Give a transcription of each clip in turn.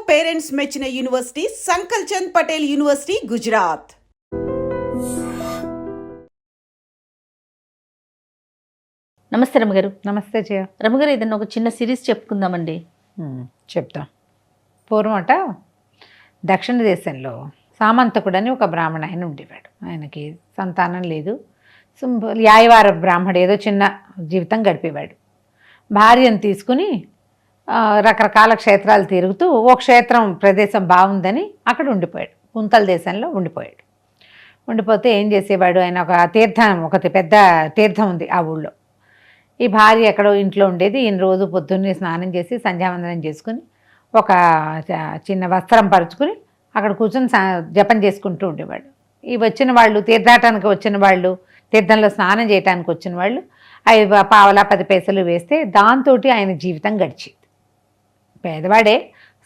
Parents మెచ్చిన university సంకల్ Chand Patel university, Gujarat. నమస్తే రమగారు. నమస్తే జయ. రమగారు, ఏదన్నా ఒక చిన్న సిరీస్ చెప్పుకుందామండి. చెప్తాం. పూర్వమట దక్షిణ దేశంలో సామంతకుడు అని ఒక బ్రాహ్మణ ఆయన ఉండేవాడు. ఆయనకి సంతానం లేదు. యాయవార బ్రాహ్మడు ఏదో చిన్న జీవితం గడిపేవాడు. భార్యను తీసుకుని రకరకాల క్షేత్రాలు తిరుగుతూ ఓ క్షేత్రం ప్రదేశం బాగుందని అక్కడ ఉండిపోయాడు. కుంతల దేశంలో ఉండిపోయాడు. ఉండిపోతే ఏం చేసేవాడు, ఆయన ఒక పెద్ద తీర్థం ఉంది ఆ ఊళ్ళో. ఈ భార్య ఎక్కడో ఇంట్లో ఉండేది. ఈయన రోజు పొద్దున్నే స్నానం చేసి సంధ్యావందనం చేసుకుని ఒక చిన్న వస్త్రం పరుచుకుని అక్కడ కూర్చొని జపం చేసుకుంటూ ఉండేవాడు. ఈ వచ్చిన వాళ్ళు, తీర్థాటానికి వచ్చిన వాళ్ళు, తీర్థంలో స్నానం చేయడానికి వచ్చిన వాళ్ళు 5 పావలా 10 పైసలు వేస్తే దాంతో ఆయన జీవితం గడిచేది. పేదవాడే.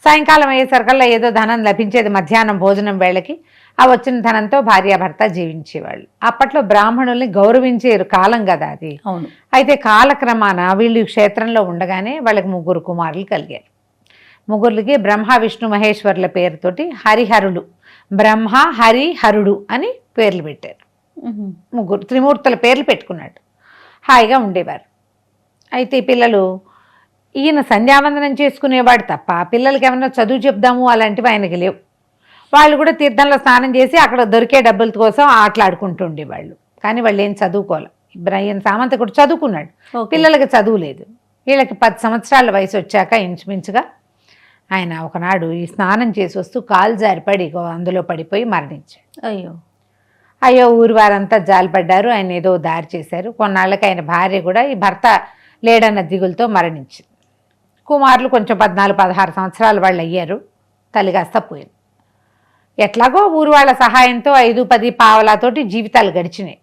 సాయంకాలం అయ్యేసరికల్లా ఏదో ధనం లభించేది. మధ్యాహ్నం భోజనం వేళకి ఆ వచ్చిన ధనంతో భార్యాభర్త జీవించేవాళ్ళు. అప్పట్లో బ్రాహ్మణుల్ని గౌరవించే కాలం కదా అది. అవును. అయితే కాలక్రమాన వీళ్ళు క్షేత్రంలో ఉండగానే వాళ్ళకి 3 కుమారులు కలిగారు. 3కి బ్రహ్మ విష్ణు మహేశ్వర్ల పేరుతోటి హరిహరులు, బ్రహ్మ హరి హరుడు అని పేర్లు పెట్టారు. 3 త్రిమూర్తుల పేర్లు పెట్టుకున్నాడు. హాయిగా ఉండేవారు. అయితే పిల్లలు, ఈయన సంధ్యావందనం చేసుకునేవాడు తప్ప పిల్లలకి ఏమన్నా చదువు చెప్దాము అలాంటివి ఆయనకి లేవు. వాళ్ళు కూడా తీర్థంలో స్నానం చేసి అక్కడ దొరికే డబ్బుల కోసం ఆటలాడుకుంటూ ఉండేవాళ్ళు. కానీ వాళ్ళు ఏం చదువుకోవాలి. ఈయన సామంతకుడు చదువుకున్నాడు, పిల్లలకి చదువు లేదు. వీళ్ళకి 10 సంవత్సరాల వయసు వచ్చాక ఇంచుమించుగా ఆయన ఒకనాడు ఈ స్నానం చేసి వస్తూ కాలు జారిపడి అందులో పడిపోయి మరణించాడు. అయ్యో ఊరి వారంతా జాలిపడ్డారు. ఆయన ఏదో దారి చేశారు. కొన్నాళ్ళకి ఆయన భార్య కూడా ఈ భర్త లేడన్న దిగులతో మరణించింది. కుమారులు కొంచెం 14-16 సంవత్సరాలు వాళ్ళు అయ్యారు. తల్లి కాస్త పోయింది. ఎట్లాగో ఊరు వాళ్ళ సహాయంతో 5-10 పావలాతోటి జీవితాలు గడిచినాయి.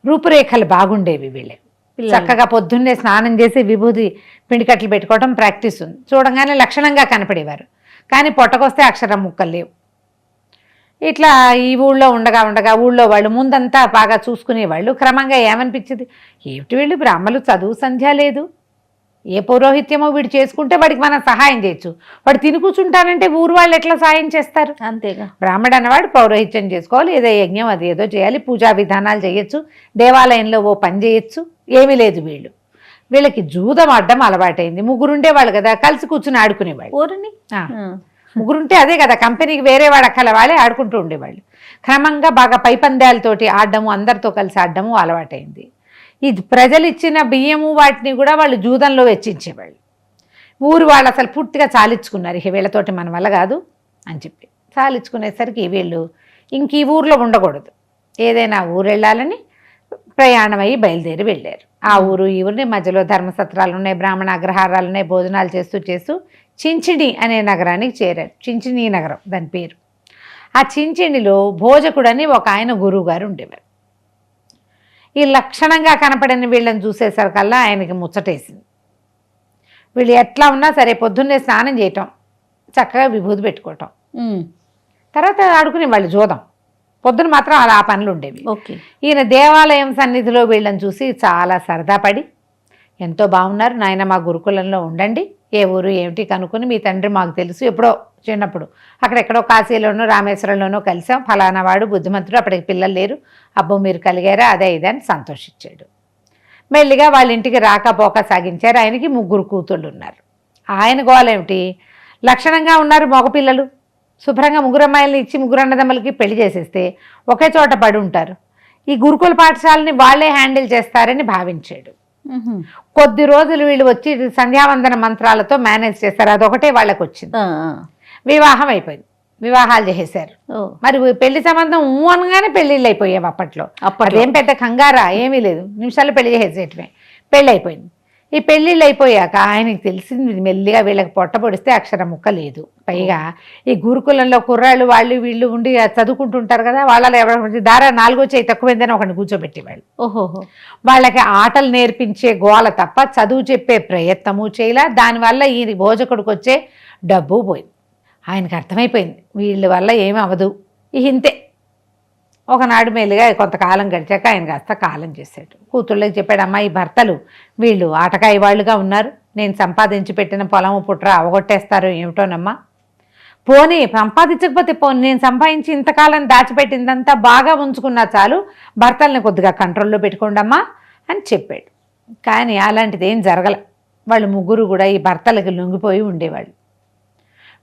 రూపురేఖలు బాగుండేవి. వీళ్ళే చక్కగా పొద్దున్నే స్నానం చేసి విభూతి పిండికట్లు పెట్టుకోవడం ప్రాక్టీస్ ఉంది. చూడంగానే లక్షణంగా కనపడేవారు. కానీ పొట్టకొస్తే అక్షరం ముక్కలు లేవు. ఇట్లా ఈ ఊళ్ళో ఉండగా ఊళ్ళో వాళ్ళు ముందంతా బాగా చూసుకునేవాళ్ళు. క్రమంగా ఏమనిపించింది, ఏమిటి వీళ్ళు బ్రాహ్మలు, చదువు సంధ్య లేదు, ఏ పౌరోహిత్యమో వీడు చేసుకుంటే వాడికి మనం సహాయం చేయొచ్చు. వాడు తిని కూర్చుంటానంటే ఊరు వాళ్ళు ఎట్లా సహాయం చేస్తారు? అంతేగా. బ్రాహ్మడు అన్నవాడు పౌరోహిత్యం చేసుకోవాలి, ఏదో యజ్ఞం అది ఏదో చేయాలి, పూజా విధానాలు చేయొచ్చు, దేవాలయంలో ఓ పని చేయొచ్చు. ఏమీ లేదు. వీళ్ళకి జూదం ఆడడం అలవాటైంది. 3 ఉండేవాళ్ళు కదా, కలిసి కూర్చుని ఆడుకునేవాళ్ళు. ఊరిని 3 ఉంటే అదే కదా, కంపెనీకి వేరే వాడు అక్కల వాళ్ళే ఆడుకుంటూ ఉండేవాళ్ళు. క్రమంగా బాగా పైపందాలతోటి ఆడడము, అందరితో కలిసి ఆడడము అలవాటైంది. ఇది ప్రజలు ఇచ్చిన బియ్యము వాటిని కూడా వాళ్ళు జూదంలో వెచ్చించేవాళ్ళు. ఊరు వాళ్ళు అసలు పూర్తిగా చాలించుకున్నారు. ఇక వీళ్ళతోటి మన వల్ల కాదు అని చెప్పి చాలించుకునేసరికి వీళ్ళు ఇంక ఈ ఊర్లో ఉండకూడదు, ఏదైనా ఊరు వెళ్ళాలని ప్రయాణమయ్యి బయలుదేరి వెళ్ళారు. ఆ ఊరు ఈ ఊరిని మధ్యలో ధర్మసత్రాలు ఉన్నాయి, బ్రాహ్మణ అగ్రహారాలు ఉన్నాయి. భోజనాలు చేస్తూ చించిణి అనే నగరానికి చేరారు. చించిణి నగరం దాని పేరు. ఆ చించిణిలో భోజకుడని ఒక ఆయన గురువు గారు ఉండేవారు. ఈ లక్షణంగా కనపడిన వీళ్ళని చూసేసరికల్లా ఆయనకి ముచ్చటేసింది. వీళ్ళు ఎట్లా ఉన్నా సరే పొద్దున్నే స్నానం చేయటం, చక్కగా విభూతి పెట్టుకోవటం, తర్వాత ఆడుకునే వాళ్ళు జోదం. పొద్దున మాత్రం అలా ఆ పనులు ఉండేవి. ఈయన దేవాలయం సన్నిధిలో వీళ్ళని చూసి చాలా సరదా పడి, ఎంతో బాగున్నారు నాయన, మా గురుకులంలో ఉండండి, ఏ ఊరు ఏమిటి కనుక్కొని మీ తండ్రి మాకు తెలుసు, ఎప్పుడో చిన్నప్పుడు అక్కడెక్కడో కాశీలోనో రామేశ్వరంలోనో కలిసాం, ఫలానా వాడు బుద్ధిమంతుడు, అప్పటికి పిల్లలు లేరు, అబ్బో మీరు కలిగారా, అదే ఇదే అని సంతోషించాడు. మెల్లిగా వాళ్ళ ఇంటికి రాకపోక సాగించారు. ఆయనకి 3 కూతుళ్ళు ఉన్నారు. ఆయన గోలేమిటి, లక్షణంగా ఉన్నారు మగపిల్లలు. శుభ్రంగా 3 అమ్మాయిలని ఇచ్చి 3 అన్నదమ్ములకి పెళ్లి చేసేస్తే ఒకే చోట పడి ఉంటారు. ఈ గురుకుల పాఠశాలని వాళ్లే హ్యాండిల్ చేస్తారని భావించాడు. కొద్ది రోజులు వీళ్ళు వచ్చి సంధ్యావందన మంత్రాలతో మేనేజ్ చేస్తారు. అదొకటే వాళ్ళకి వచ్చింది. వివాహం అయిపోయింది. వివాహాలు చేసేశారు. మరి పెళ్లి సంబంధం అనగానే పెళ్లిళ్ళు అయిపోయావు అప్పట్లో. అదేం పెద్ద కంగారా ఏమీ లేదు, నిమిషాలు పెళ్లి చేసేటమే. పెళ్ళి అయిపోయింది. ఈ పెళ్ళిళ్ళు అయిపోయాక ఆయనకి తెలిసింది మెల్లిగా వీళ్ళకి పొట్ట పొడిస్తే అక్షరం ముక్క లేదు. పైగా ఈ గురుకులంలో కుర్రాళ్ళు వాళ్ళు వీళ్ళు ఉండి చదువుకుంటుంటారు కదా, వాళ్ళలో ఎవరి దారా 4వ చేయి తక్కువైందని ఒకరిని కూర్చోబెట్టేవాళ్ళు. వాళ్ళకి ఆటలు నేర్పించే గోల తప్ప చదువు చెప్పే ప్రయత్నము చేయలే. దానివల్ల ఈయన భోజకుడికి వచ్చే డబ్బు పోయింది. ఆయనకు అర్థమైపోయింది వీళ్ళ వల్ల ఏమి అవ్వదు. ఇంతే. ఒకనాడు మెల్లిగా కొంతకాలం గడిచాక ఆయన కాస్త కాలం చేశాడు. కూతుళ్ళకి చెప్పాడు, అమ్మా ఈ భర్తలు వీళ్ళు ఆటకాయ వాళ్ళుగా ఉన్నారు, నేను సంపాదించి పెట్టిన పొలము పుట్ర అవగొట్టేస్తారు ఏమిటోనమ్మా, పోనీ సంపాదించకపోతే పోనీ, నేను సంపాదించి ఇంతకాలం దాచిపెట్టిందంతా బాగా ఉంచుకున్నా చాలు, భర్తల్ని కొద్దిగా కంట్రోల్లో పెట్టుకోండమ్మా అని చెప్పాడు. కానీ అలాంటిది ఏం జరగల. వాళ్ళు ముగ్గురు కూడా ఈ భర్తలకి లొంగిపోయి ఉండేవాళ్ళు.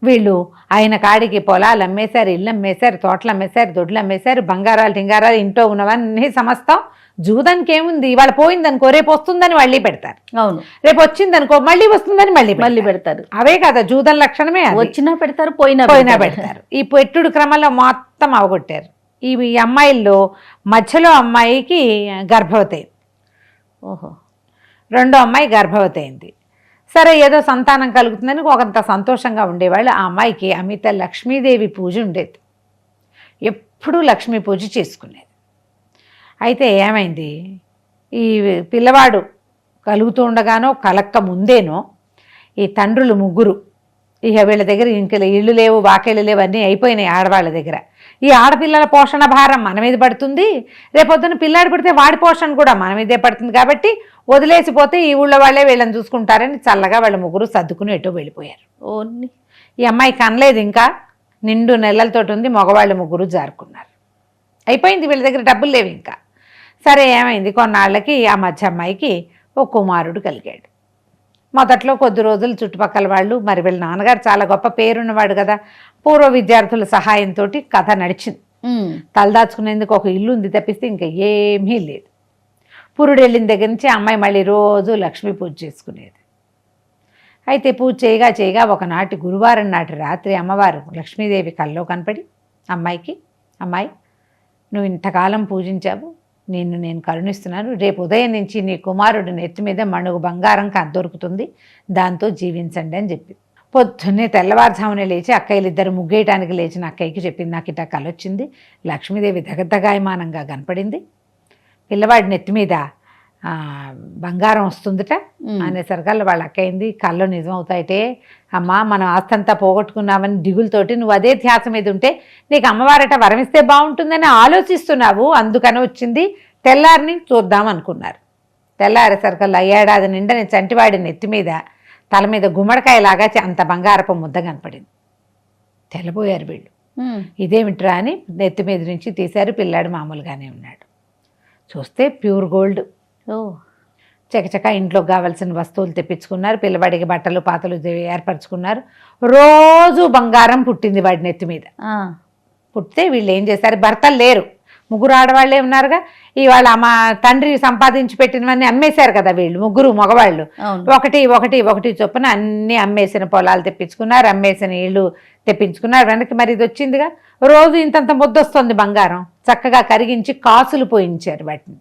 వీళ్ళు ఆయన కాడికి పొలాలు అమ్మేశారు, ఇల్లు అమ్మేశారు, తోటలు అమ్మేశారు, దొడ్లు అమ్మేశారు, బంగారాలు టింగారాలు ఇంట్లో ఉన్నవన్నీ సమస్తం. జూదానికి ఏముంది, ఇవాళ పోయిందనుకో రేపు వస్తుందని మళ్ళీ పెడతారు. అవును, రేపు వచ్చిందనుకో మళ్ళీ వస్తుందని మళ్ళీ పెడతారు. అవే కదా జూదం లక్షణమే. వచ్చినా పెడతారు, పోయినా పెడతారు. ఈ పెట్టుడు క్రమంలో మొత్తం అవగొట్టారు. ఈ అమ్మాయిల్లో మధ్యలో అమ్మాయికి గర్భవతి అయింది. ఓహో, రెండో అమ్మాయి గర్భవతి అయింది. సరే ఏదో సంతానం కలుగుతుందని ఒకంత సంతోషంగా ఉండేవాళ్ళు. ఆ అమ్మాయికి అమిత లక్ష్మీదేవి పూజ ఉండేది. ఎప్పుడూ లక్ష్మీ పూజ చేసుకునేది. అయితే ఏమైంది, ఈ పిల్లవాడు కలుగుతూ ఉండగానో కలక్క ముందేనో ఈ తండ్రులు ముగ్గురు ఇక వీళ్ళ దగ్గర ఇంక ఇళ్ళు లేవు, వాకేళ్ళు లేవు, అన్నీ అయిపోయినాయి ఆడవాళ్ళ దగ్గర. ఈ ఆడపిల్లల పోషణ భారం మన మీద పడుతుంది, రేపొద్దున పిల్లాడు పడితే వాడి పోషణ కూడా మన మీదే పడుతుంది, కాబట్టి వదిలేసిపోతే ఈ ఊళ్ళో వాళ్ళే వీళ్ళని చూసుకుంటారని చల్లగా వాళ్ళ ముగ్గురు సర్దుకుని ఎటో వెళ్ళిపోయారు. ఓన్లీ ఈ అమ్మాయి కనలేదు, ఇంకా నిండు నెలలతోటి ఉంది. మగవాళ్ళు ముగ్గురు జారుకున్నారు. అయిపోయింది, వీళ్ళ దగ్గర డబ్బులు లేవు ఇంకా. సరే ఏమైంది, కొన్నాళ్ళకి ఆ మధ్య అమ్మాయికి ఓ కుమారుడు కలిగాడు. మొదట్లో కొద్ది రోజులు చుట్టుపక్కల వాళ్ళు, మరి వీళ్ళ నాన్నగారు చాలా గొప్ప పేరున్నవాడు కదా, పూర్వ విద్యార్థుల సహాయంతో కథ నడిచింది. తలదాచుకునేందుకు ఒక ఇల్లు ఉంది తప్పిస్తే ఇంకా ఏమీ లేదు. పురుడు వెళ్ళిన దగ్గర నుంచి అమ్మాయి మళ్ళీ రోజు లక్ష్మీ పూజ చేసుకునేది. అయితే పూజ చేయగా ఒకనాటి గురువారం నాటి రాత్రి అమ్మవారు లక్ష్మీదేవి కల్లో కనపడి అమ్మాయికి, అమ్మాయి నువ్వు ఇంతకాలం పూజించావు, నేను కరుణిస్తున్నాను, రేపు ఉదయం నుంచి నీ కుమారుడు నెత్తి మీద మణుగు బంగారం దొరుకుతుంది, దాంతో జీవించండి అని చెప్పి పొద్దున్నే తెల్లవారుజామునే లేచి అక్కయ్యలిద్దరు ముగ్గేయటానికి లేచిన అక్కయ్యకి చెప్పింది. నాకు ఇట్టా కలొచ్చింది, లక్ష్మీదేవి దగదగాయమానంగా కనపడింది, పిల్లవాడి నెత్తి మీద బంగారం వస్తుందిట అనేసరికల్లా వాళ్ళ అక్కయింది కళ్ళు నిజం అవుతాయిటే, అమ్మా మనం ఆస్తంతా పోగొట్టుకున్నామని దిగులతోటి నువ్వు అదే ధ్యాస మీద ఉంటే నీకు అమ్మవారట వరమిస్తే బాగుంటుందని ఆలోచిస్తున్నావు, అందుకని వచ్చింది, తెల్లారిని చూద్దాం అనుకున్నారు. తెల్లారేసరికల్లా ఏడాది నిండని చంటివాడి నెత్తి మీద తల మీద గుమ్మడికాయలాగా అంత బంగారపు ముద్ద కనపడింది. తెల్లబోయారు వీళ్ళు. ఇదేమిట్రా అని నెత్తి మీద నుంచి తీశారు. పిల్లాడు మామూలుగానే ఉన్నాడు. చూస్తే ప్యూర్ గోల్డ్. చకచక ఇంట్లో కావాల్సిన వస్తువులు తెప్పించుకున్నారు. పిల్లవాడికి బట్టలు పాతలు ఏర్పరచుకున్నారు. రోజు బంగారం పుట్టింది వాడి నెత్తి మీద. పుట్టితే వీళ్ళు ఏం చేశారు, భర్తలు లేరు, ముగ్గురు ఆడవాళ్ళే ఉన్నారుగా, ఇవాళ మా తండ్రి సంపాదించి పెట్టినవన్నీ అమ్మేశారు కదా వీళ్ళు ముగ్గురు మగవాళ్ళు. ఒకటి చొప్పున అన్ని అమ్మేసిన పొలాలు తెప్పించుకున్నారు, అమ్మేసిన ఇళ్ళు తెప్పించుకున్నారు. వెనక్కి మరి ఇది వచ్చిందిగా, రోజు ఇంతంత ముద్దొస్తుంది బంగారం, చక్కగా కరిగించి కాసులు పోయించారు వాటిని.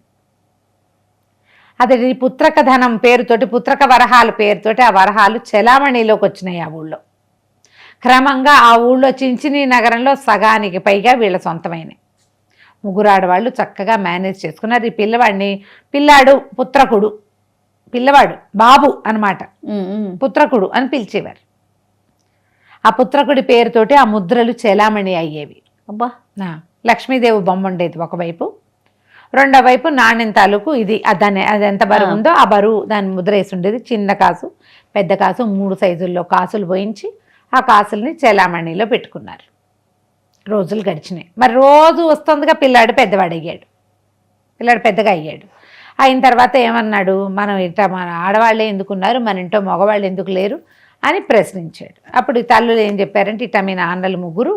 అదే పుత్రక ధనం పేరుతోటి, పుత్రక వరహాల పేరుతోటి ఆ వరహాలు చెలామణిలోకి వచ్చినాయి ఆ ఊళ్ళో. క్రమంగా ఆ ఊళ్ళో చించిని నగరంలో సగానికి పైగా వీళ్ళ సొంతమైనవి. ముగ్గురు ఆడవాళ్ళు చక్కగా మేనేజ్ చేసుకున్నారు. ఈ పిల్లాడు పుత్రకుడు, పిల్లవాడు బాబు అన్నమాట, పుత్రకుడు అని పిలిచేవారు. ఆ పుత్రకుడి పేరుతోటి ఆ ముద్రలు చెలామణి అయ్యేవి. అబ్బా, లక్ష్మీదేవి బొమ్మ ఉండేది ఒకవైపు, రెండో వైపు నాణ్యం తాలూకు ఇది దాన్ని అది ఎంత బరువు ఉందో ఆ బరువు దాన్ని ముద్ర వేసి ఉండేది. చిన్న కాసు పెద్ద కాసు 3 సైజుల్లో కాసులు పోయించి ఆ కాసుల్ని చెలామణిలో పెట్టుకున్నారు. రోజులు గడిచినాయి. మరి రోజు వస్తుందిగా పిల్లాడు పెద్దగా అయ్యాడు. అయిన తర్వాత ఏమన్నాడు, మనం ఇట్లా మన ఆడవాళ్ళే ఎందుకున్నారు, మన ఇంట్లో మగవాళ్ళు ఎందుకు లేరు అని ప్రశ్నించాడు. అప్పుడు ఈ తల్లులు ఏం చెప్పారంటే, ఇట్లా మీ నాన్నలు ముగ్గురు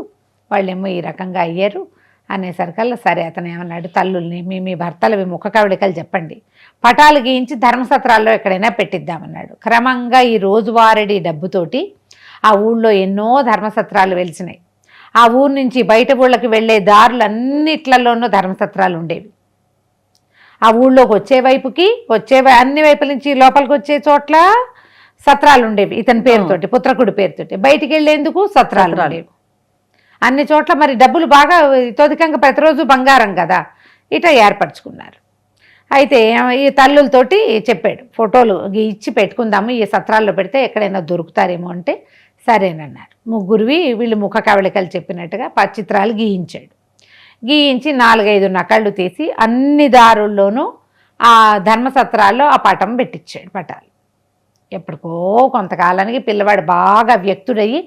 వాళ్ళేమో ఈ రకంగా అయ్యారు అనేసరికల్లా సరే అతను ఏమన్నాడు, తల్లుల్ని మీ భర్తలవి ముఖ కవళికలు చెప్పండి, పటాలు గీయించి ధర్మసత్రాల్లో ఎక్కడైనా పెట్టిద్దామన్నాడు. క్రమంగా ఈ రోజువారీ డబ్బుతోటి ఆ ఊళ్ళో ఎన్నో ధర్మసత్రాలు వెలిసినాయి. ఆ ఊరు నుంచి బయట ఊళ్ళకి వెళ్ళే దారులు అన్నిట్లలోనూ ధర్మసత్రాలు ఉండేవి. ఆ ఊళ్ళోకి అన్ని వైపుల నుంచి లోపలికి వచ్చే చోట్ల సత్రాలు ఉండేవి. ఇతని పేరుతోటి, పుత్రకుడి పేరుతోటి. బయటికి వెళ్ళేందుకు సత్రాలు ఉండేవి అన్ని చోట్ల. మరి డబ్బులు బాగా తొదికంగా ప్రతిరోజు బంగారం కదా, ఇట్లా ఏర్పరచుకున్నారు. అయితే ఈ తల్లులతోటి చెప్పాడు, ఫోటోలు ఇచ్చి పెట్టుకుందాము, ఈ సత్రాల్లో పెడితే ఎక్కడైనా దొరుకుతారేమో అంటే సరేనన్నారు. ముగ్గురివి వీళ్ళు ముఖ కవళికలు చెప్పినట్టుగా చిత్రాలు గీయించి 4-5 నకళ్ళు తీసి అన్ని దారుల్లోనూ ఆ ధర్మసత్రాల్లో ఆ పటం పెట్టించాడు. పటాలు ఎప్పటికో కొంతకాలానికి పిల్లవాడు బాగా వ్యక్తుడయ్యి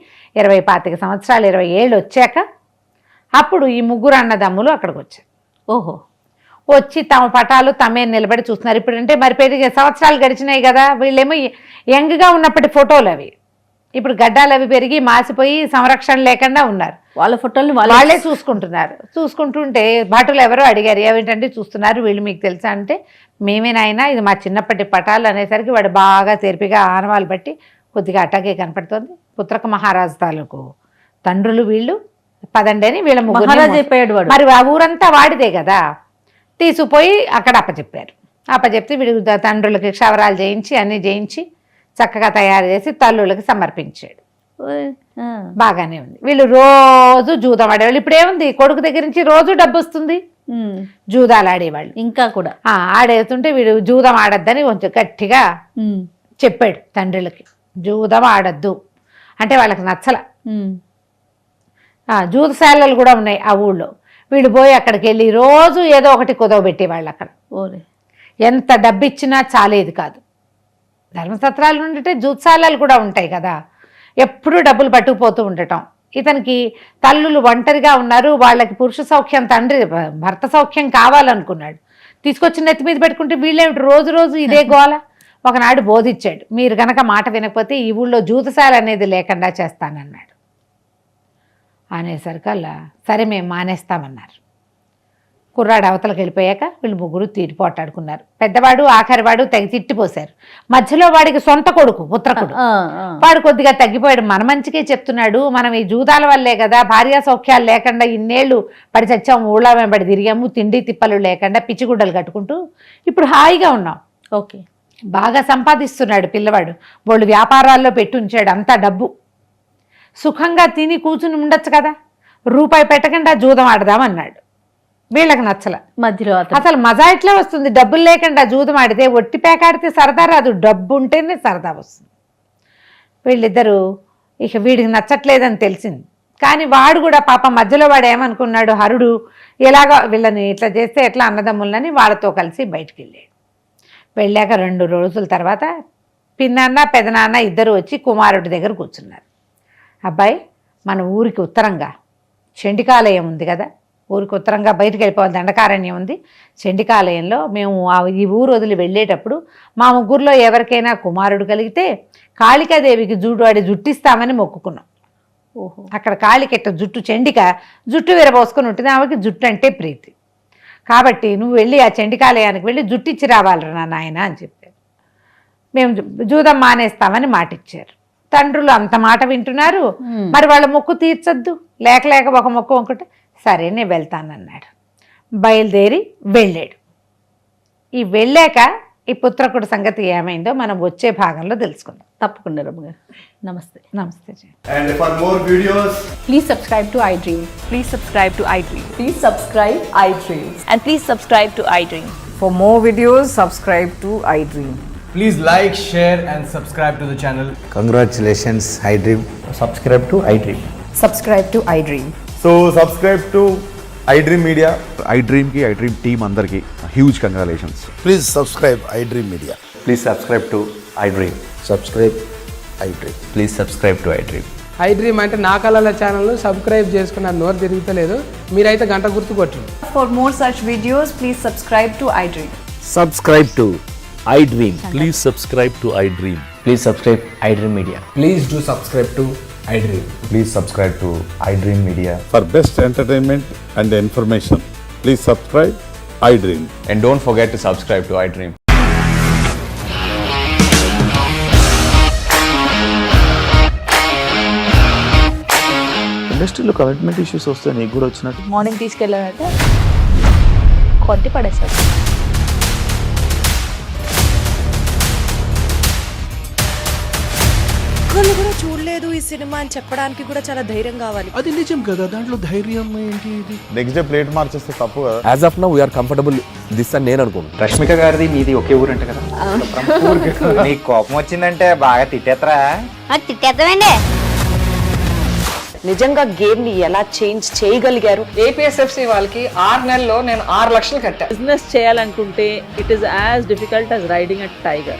25 సంవత్సరాలు 20 ఏళ్ళు వచ్చాక అప్పుడు ఈ ముగ్గురు అన్నదమ్ములు అక్కడికి వచ్చారు. ఓహో. వచ్చి తమ పటాలు తమే నిలబడి చూస్తున్నారు. ఇప్పుడంటే మరి పెరిగే సంవత్సరాలు గడిచినాయి కదా, వీళ్ళేమో యంగ్గా ఉన్నప్పటి ఫోటోలు అవి. ఇప్పుడు గడ్డాలు అవి పెరిగి మాసిపోయి సంరక్షణ లేకుండా ఉన్నారు. వాళ్ళ ఫోటోలు వాళ్ళే చూసుకుంటున్నారు. చూసుకుంటుంటే భటులు ఎవరో అడిగారు, ఏమిటంటే చూస్తున్నారు వీళ్ళు మీకు తెలుసా అంటే, మేమేనాయనా ఇది మా చిన్నప్పటి పటాలు అనేసరికి వాడు బాగా తెరిపిగా ఆనవాళ్ళు బట్టి కొద్దిగా అట్టాగే కనపడుతోంది. పుత్రక మహారాజు తాలూకు తండ్రులు వీళ్ళు, పదండి అని వీళ్ళ మహారాజు అయిపోయాడు వాడు. మరి ఆ ఊరంతా వాడిదే కదా, తీసుకుపోయి అక్కడ అప్పచెప్పారు. అప్పచెప్తే వీడు తండ్రులకి క్షవరాలు చేయించి అన్నీ చేయించి చక్కగా తయారు చేసి తల్లులకి సమర్పించాడు. బాగానే ఉంది. వీళ్ళు రోజు జూదం ఆడేవాళ్ళు. ఇప్పుడు ఏముంది, కొడుకు దగ్గర నుంచి రోజు డబ్బు వస్తుంది, జూదాలు ఆడేవాళ్ళు ఇంకా కూడా. ఆడేస్తుంటే వీడు జూదం ఆడద్దని కొంచెం గట్టిగా చెప్పాడు తండ్రులకి, జూదం ఆడద్దు అంటే వాళ్ళకి నచ్చల. జూదశాలలు కూడా ఉన్నాయి ఆ ఊళ్ళో. వీళ్ళు పోయి అక్కడికి వెళ్ళి రోజు ఏదో ఒకటి కుదవబెట్టేవాళ్ళు. అక్కడ ఎంత డబ్బు ఇచ్చినా చాలేది కాదు. ధర్మసత్రాలు ఉంటే జూత్సాలాలు కూడా ఉంటాయి కదా, ఎప్పుడూ డబ్బులు పట్టుకుపోతూ ఉండటం. ఇతనికి తల్లులు ఒంటరిగా ఉన్నారు, వాళ్ళకి పురుష సౌఖ్యం, తండ్రి భర్త సౌఖ్యం కావాలనుకున్నాడు. తీసుకొచ్చి నెత్తి మీద పెట్టుకుంటే వీళ్ళేమిటి రోజు రోజు ఇదే గోల. ఒకనాడు బోధించాడు, మీరు గనక మాట వినకపోతే ఈ ఊళ్ళో జూతశాల అనేది లేకుండా చేస్తానన్నాడు. అనేసరికల్లా సరే మేము మానేస్తామన్నారు. కుర్రాడు అవతలకు వెళ్ళిపోయాక వీళ్ళు ముగ్గురు తీరిపోటాడుకున్నారు. పెద్దవాడు ఆఖరివాడు తెగ తిట్టిపోశారు. మధ్యలో వాడికి సొంత కొడుకు పుత్రకుడు, వాడు కొద్దిగా తగ్గిపోయాడు. మన మంచికే చెప్తున్నాడు, మనం ఈ జూదాల వల్లే కదా భార్యా సౌఖ్యాలు లేకుండా ఇన్నేళ్ళు పడి చచ్చాము, ఊళ్ళో వెంబడి తిరిగాము, తిండి తిప్పలు లేకుండా పిచ్చిగుడ్డలు కట్టుకుంటూ ఇప్పుడు హాయిగా ఉన్నాం. ఓకే, బాగా సంపాదిస్తున్నాడు పిల్లవాడు, వాళ్ళు వ్యాపారాల్లో పెట్టి ఉంచాడు అంతా డబ్బు. సుఖంగా తిని కూర్చుని ఉండొచ్చు కదా, రూపాయి పెట్టకుండా జూదం ఆడదామన్నాడు. వీళ్ళకి నచ్చల. మధ్యలో అసలు మజా ఎట్లా వస్తుంది, డబ్బులు లేకుండా జూదం ఆడితే, ఒట్టి పేకాడితే సరదా రాదు, డబ్బు ఉంటేనే సరదా వస్తుంది. వీళ్ళిద్దరూ ఇక వీడికి నచ్చట్లేదని తెలిసింది. కానీ వాడు కూడా పాప మధ్యలో వాడు ఏమనుకున్నాడు, హరుడు ఎలాగో వీళ్ళని ఇట్లా చేస్తే ఎట్లా అన్నదమ్ములని వాళ్ళతో కలిసి బయటికి వెళ్ళాడు. వెళ్ళాక 2 రోజుల తర్వాత పిన్నాన్న పెదనాన్న ఇద్దరు వచ్చి కుమారుడి దగ్గర కూర్చున్నారు. అబ్బాయి, మన ఊరికి ఉత్తరంగా చండికాలయం ఉంది కదా, ఊరికి ఉత్తరంగా బయటికి వెళ్ళిపోవాలి, దండకారణ్యం ఉంది. చండికాలయంలో మేము ఈ ఊరు వదిలి వెళ్ళేటప్పుడు మా ముగ్గురులో ఎవరికైనా కుమారుడు కలిగితే కాళికాదేవికి వాడి జుట్టిస్తామని మొక్కుకున్నాం. ఓహో. అక్కడ కాళికెట్ట జుట్టు, చండిక జుట్టు విరబోసుకొని ఉంటుంది, ఆమెకి జుట్టు అంటే ప్రీతి. కాబట్టి నువ్వు వెళ్ళి ఆ చండికాలయానికి వెళ్ళి జుట్టిచ్చి రావాలరా నాయన అని చెప్పారు. మేము జూదం మానేస్తామని మాటిచ్చారు. తండ్రులు అంత మాట వింటున్నారు, మరి వాళ్ళ మొక్కు తీర్చొద్దు, లేక ఒక మొక్కు అనుకుంటే సరే నేను వెళ్తానన్నాడు. బయలుదేరి వెళ్ళాడు. ఈ వెళ్ళాక ఈ పుత్రకుడి సంగతి ఏమైందో మనం వచ్చే భాగంలో తెలుసుకుందాం. తప్పకుండా రమ్మగారు. నమస్తే. నమస్తే. And for more videos, Please subscribe to iDream. Please subscribe to iDream. Please subscribe iDream. And please subscribe to iDream. For more videos, subscribe to iDream. please like, share and subscribe to the channel. Congratulations, iDream. Subscribe to iDream. Subscribe to iDream. So subscribe to iDream Media. iDream ki iDream team andarki huge congratulations. Please subscribe iDream Media. Please subscribe to iDream. Subscribe iDream. Please subscribe to iDream. iDream అంటే నా కళల channel subscribe చేసుకున్నారు, నోరు తిరుగుతలేదు, మీరైతే గంట గుర్తు కొట్టండి. For more such videos, please subscribe to iDream. Subscribe to iDream. Please subscribe to iDream. Please subscribe iDream Media. Please do subscribe to iDream. Please subscribe to iDream Media. For best entertainment and information, please subscribe iDream. And don't forget to subscribe to iDream. ఇండస్ట్రీలో commitment issues వస్తే నీకు కూడా వచ్చినట్టు. Morning తీసుకెళ్ళాలంటే కొట్టి పడేసాడు. ఒక్కళ్ళు కూడా చూడలేదు ఈ సినిమా అని చెప్పడానికి కూడా చాలా ధైర్యం కావాలి. అది నిజం కదా, దాంట్లో ధైర్యం ఏంటి? ఇది నెక్స్ట్ డే ప్లేట్ మార్చేస్తే తప్పు కదా. As of now, we are comfortable this అని నేను అనుకుంటున్నాను. రష్మిక గారిది మీది ఒకే ఊరు అంటే కదా. నీకు కోపం వచ్చిందంటే బాగా తిట్టేత్తరా? తిట్టేద్దామండి. నిజంగా గేమ్ ని ఎలా చేంజ్ చేయగలిగారు? ఏపీఎస్ఎఫ్సి వాళ్ళకి 6 నెలల్లో నేను 6 లక్షలు కట్టా. బిజినెస్ చేయాలనుకుంటే it is as difficult as riding a tiger.